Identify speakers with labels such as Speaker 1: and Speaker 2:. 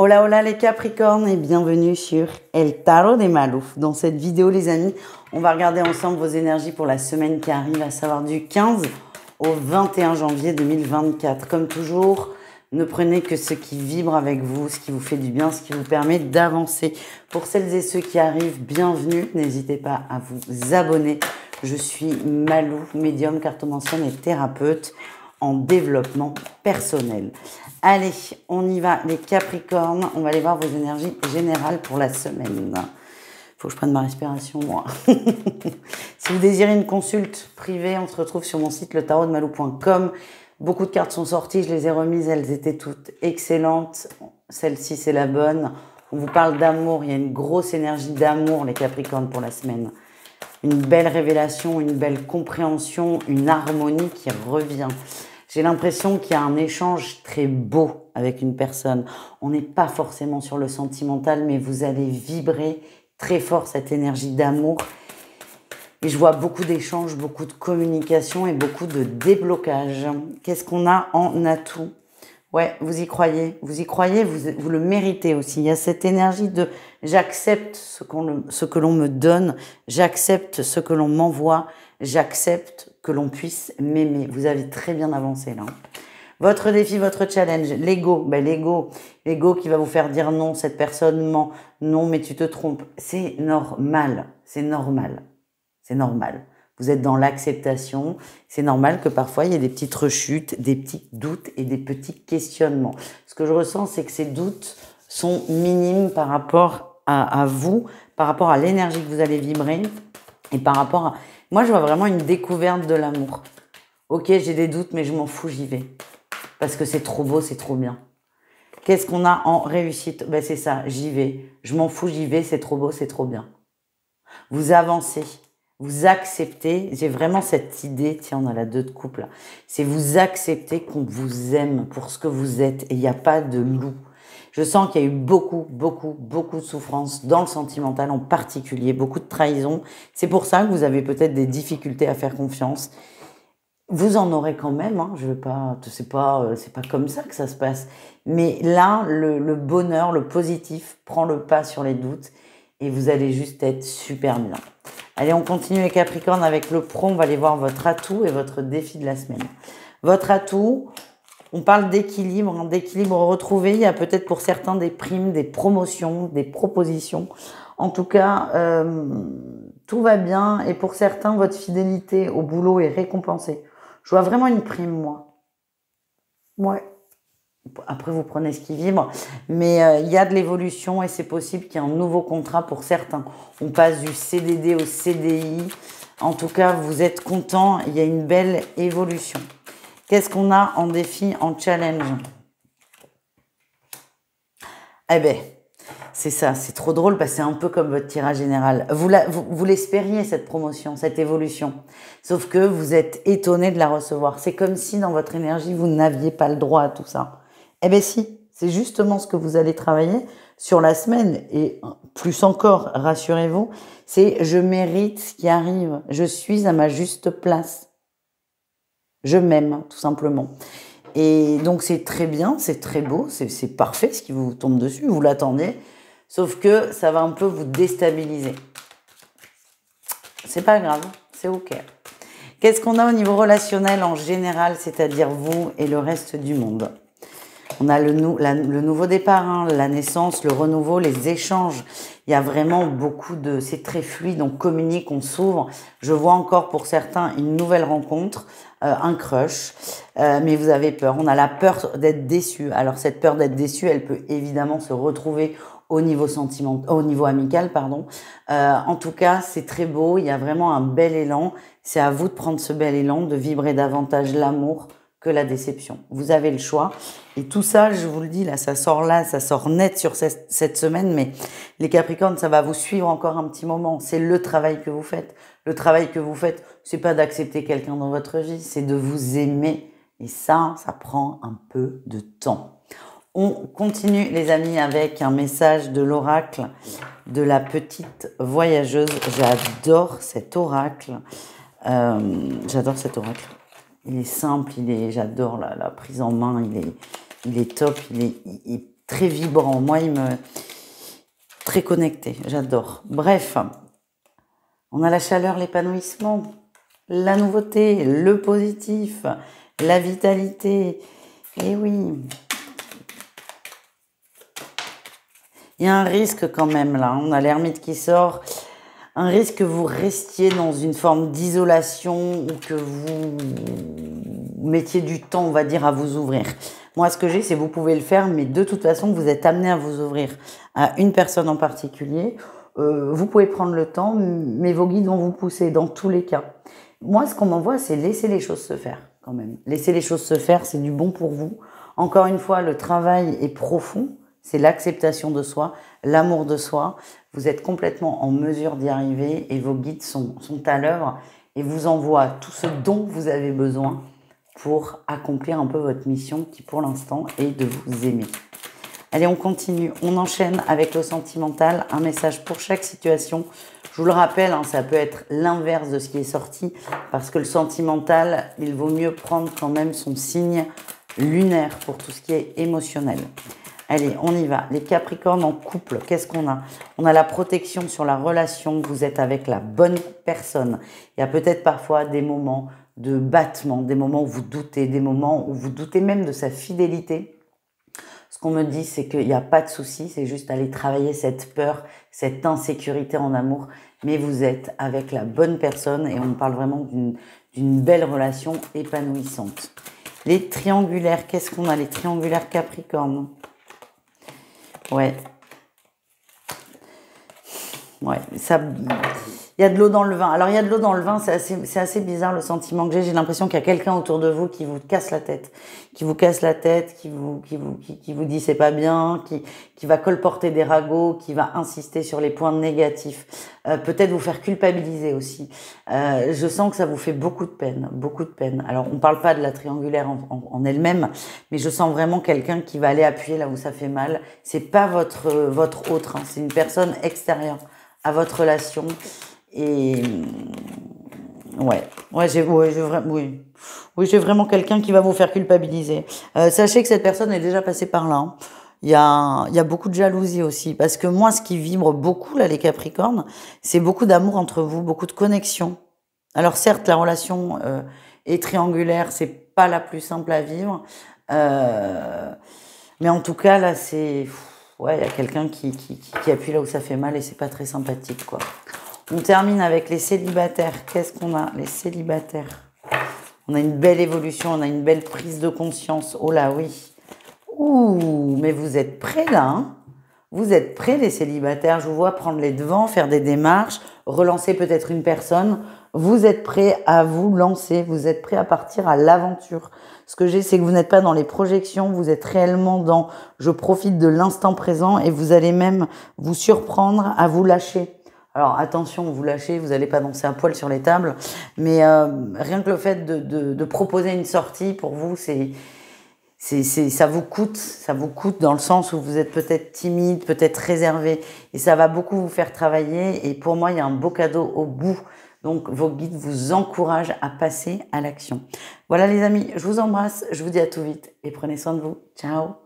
Speaker 1: Hola hola les Capricornes et bienvenue sur El Tarot de Malou. Dans cette vidéo les amis, on va regarder ensemble vos énergies pour la semaine qui arrive, à savoir du 15 au 21 janvier 2024. Comme toujours, ne prenez que ce qui vibre avec vous, ce qui vous fait du bien, ce qui vous permet d'avancer. Pour celles et ceux qui arrivent, bienvenue. N'hésitez pas à vous abonner. Je suis Malou, médium, cartomancienne et thérapeute en développement personnel. Allez, on y va les Capricornes. On va aller voir vos énergies générales pour la semaine. Faut que je prenne ma respiration, moi. Si vous désirez une consulte privée, on se retrouve sur mon site letarotdemalou.com. Beaucoup de cartes sont sorties, je les ai remises, elles étaient toutes excellentes. Celle-ci, c'est la bonne. On vous parle d'amour, il y a une grosse énergie d'amour, les Capricornes, pour la semaine. Une belle révélation, une belle compréhension, une harmonie qui revient. J'ai l'impression qu'il y a un échange très beau avec une personne. On n'est pas forcément sur le sentimental, mais vous allez vibrer très fort cette énergie d'amour. Et je vois beaucoup d'échanges, beaucoup de communication et beaucoup de déblocage. Qu'est-ce qu'on a en atout? Ouais, vous y croyez, vous le méritez aussi. Il y a cette énergie de j'accepte ce que l'on me donne, j'accepte ce que l'on m'envoie, j'accepte que l'on puisse m'aimer. Vous avez très bien avancé là. Votre défi, votre challenge, l'ego. L'ego qui va vous faire dire non, cette personne ment, non mais tu te trompes. C'est normal, c'est normal, c'est normal. Vous êtes dans l'acceptation. C'est normal que parfois, il y ait des petites rechutes, des petits doutes et des petits questionnements. Ce que je ressens, c'est que ces doutes sont minimes par rapport à vous, par rapport à l'énergie que vous allez vibrer et par rapport à... Moi, je vois vraiment une découverte de l'amour. Ok, j'ai des doutes, mais je m'en fous, j'y vais. Parce que c'est trop beau, c'est trop bien. Qu'est-ce qu'on a en réussite? Ben, c'est ça, j'y vais. Je m'en fous, j'y vais, c'est trop beau, c'est trop bien. Vous avancez. Vous acceptez, j'ai vraiment cette idée, tiens, on a la 2 de couple là, c'est vous accepter qu'on vous aime pour ce que vous êtes et il n'y a pas de loup. Je sens qu'il y a eu beaucoup de souffrance dans le sentimental en particulier, beaucoup de trahison. C'est pour ça que vous avez peut-être des difficultés à faire confiance. Vous en aurez quand même, hein, je veux pas, c'est pas comme ça que ça se passe. Mais là, le bonheur, le positif prend le pas sur les doutes et vous allez juste être super bien. Allez, on continue les Capricornes avec le pro. On va aller voir votre atout et votre défi de la semaine. Votre atout, on parle d'équilibre, hein, d'équilibre retrouvé. Il y a peut-être pour certains des primes, des promotions, des propositions. En tout cas, tout va bien. Et pour certains, votre fidélité au boulot est récompensée. Je vois vraiment une prime, moi. Ouais. Après, vous prenez ce qui vibre, mais il y a de l'évolution et c'est possible qu'il y ait un nouveau contrat pour certains. On passe du CDD au CDI. En tout cas, vous êtes content, il y a une belle évolution. Qu'est-ce qu'on a en défi, en challenge? Eh ben, c'est ça, c'est trop drôle parce que c'est un peu comme votre tirage général. Vous l'espériez, cette promotion, cette évolution. Sauf que vous êtes étonné de la recevoir. C'est comme si dans votre énergie, vous n'aviez pas le droit à tout ça. Eh bien si, c'est justement ce que vous allez travailler sur la semaine et plus encore, rassurez-vous, c'est je mérite ce qui arrive, je suis à ma juste place. Je m'aime, tout simplement. Et donc c'est très bien, c'est très beau, c'est parfait ce qui vous tombe dessus, vous l'attendez, sauf que ça va un peu vous déstabiliser. C'est pas grave, c'est ok. Qu'est-ce qu'on a au niveau relationnel en général, c'est-à-dire vous et le reste du monde? On a le nouveau départ, hein, la naissance, le renouveau, les échanges. Il y a vraiment beaucoup de... C'est très fluide, on communique, on s'ouvre. Je vois encore pour certains une nouvelle rencontre, un crush, mais vous avez peur. On a la peur d'être déçu. Alors cette peur d'être déçu, elle peut évidemment se retrouver au niveau au niveau amical, pardon. En tout cas, c'est très beau. Il y a vraiment un bel élan. C'est à vous de prendre ce bel élan, de vibrer davantage l'amour que la déception. Vous avez le choix. Et tout ça, je vous le dis, là, ça sort net sur cette semaine, mais les Capricornes, ça va vous suivre encore un petit moment. C'est le travail que vous faites. Le travail que vous faites, c'est pas d'accepter quelqu'un dans votre vie, c'est de vous aimer. Et ça prend un peu de temps. On continue, les amis, avec un message de l'oracle de la petite voyageuse. J'adore cet oracle. J'adore cet oracle. Il est simple, j'adore la prise en main, il est top, il est très vibrant. Moi, très connecté, j'adore. Bref, on a la chaleur, l'épanouissement, la nouveauté, le positif, la vitalité. Et oui, il y a un risque quand même là. On a l'ermite qui sort. Un risque que vous restiez dans une forme d'isolation ou que vous mettiez du temps, on va dire, à vous ouvrir. Moi, ce que j'ai, c'est que vous pouvez le faire, mais de toute façon, vous êtes amené à vous ouvrir à une personne en particulier. Vous pouvez prendre le temps, mais vos guides vont vous pousser dans tous les cas. Moi, ce qu'on m'envoie, c'est laisser les choses se faire quand même. Laisser les choses se faire, c'est du bon pour vous. Encore une fois, le travail est profond. C'est l'acceptation de soi, l'amour de soi. Vous êtes complètement en mesure d'y arriver et vos guides sont à l'œuvre et vous envoient tout ce dont vous avez besoin pour accomplir un peu votre mission qui pour l'instant est de vous aimer. Allez, on continue. On enchaîne avec le sentimental. Un message pour chaque situation. Je vous le rappelle, hein, ça peut être l'inverse de ce qui est sorti parce que le sentimental, il vaut mieux prendre quand même son signe lunaire pour tout ce qui est émotionnel. Allez, on y va. Les Capricornes en couple, qu'est-ce qu'on a? On a la protection sur la relation. Vous êtes avec la bonne personne. Il y a peut-être parfois des moments de battement, des moments où vous doutez, des moments où vous doutez même de sa fidélité. Ce qu'on me dit, c'est qu'il n'y a pas de souci. C'est juste aller travailler cette peur, cette insécurité en amour. Mais vous êtes avec la bonne personne et on parle vraiment d'une belle relation épanouissante. Les triangulaires, qu'est-ce qu'on a? Les triangulaires Capricornes. Ouais, ça, il y a de l'eau dans le vin. Alors, il y a de l'eau dans le vin, c'est assez bizarre le sentiment que j'ai. J'ai l'impression qu'il y a quelqu'un autour de vous qui vous casse la tête. Qui vous dit c'est pas bien, qui va colporter des ragots, qui va insister sur les points négatifs. Peut-être vous faire culpabiliser aussi. Je sens que ça vous fait beaucoup de peine, beaucoup de peine. Alors, on parle pas de la triangulaire en elle-même, mais je sens vraiment quelqu'un qui va aller appuyer là où ça fait mal. C'est pas votre autre, hein, c'est une personne extérieure à votre relation. Et j'ai vraiment quelqu'un qui va vous faire culpabiliser. Sachez que cette personne est déjà passée par là. Hein. Il y a beaucoup de jalousie aussi. Parce que moi, ce qui vibre beaucoup, là, les Capricornes, c'est beaucoup d'amour entre vous, beaucoup de connexion. Alors certes, la relation est triangulaire, c'est pas la plus simple à vivre. Mais en tout cas, là, il y a quelqu'un qui appuie là où ça fait mal et c'est pas très sympathique, quoi. On termine avec les célibataires. Qu'est-ce qu'on a? Les célibataires. On a une belle évolution, on a une belle prise de conscience. Oh là, oui. Ouh, mais vous êtes prêts là, hein? Vous êtes prêts, les célibataires? Je vous vois prendre les devants, faire des démarches, relancer peut-être une personne. Vous êtes prêts à vous lancer, vous êtes prêts à partir à l'aventure. Ce que j'ai, c'est que vous n'êtes pas dans les projections, vous êtes réellement dans « je profite de l'instant présent » et vous allez même vous surprendre à vous lâcher. Alors attention, vous lâchez, vous n'allez pas danser à poil sur les tables, mais rien que le fait de proposer une sortie, pour vous, ça vous coûte dans le sens où vous êtes peut-être timide, peut-être réservé, et ça va beaucoup vous faire travailler, et pour moi, il y a un beau cadeau au bout. Donc, vos guides vous encouragent à passer à l'action. Voilà les amis, je vous embrasse, je vous dis à tout vite, et prenez soin de vous. Ciao!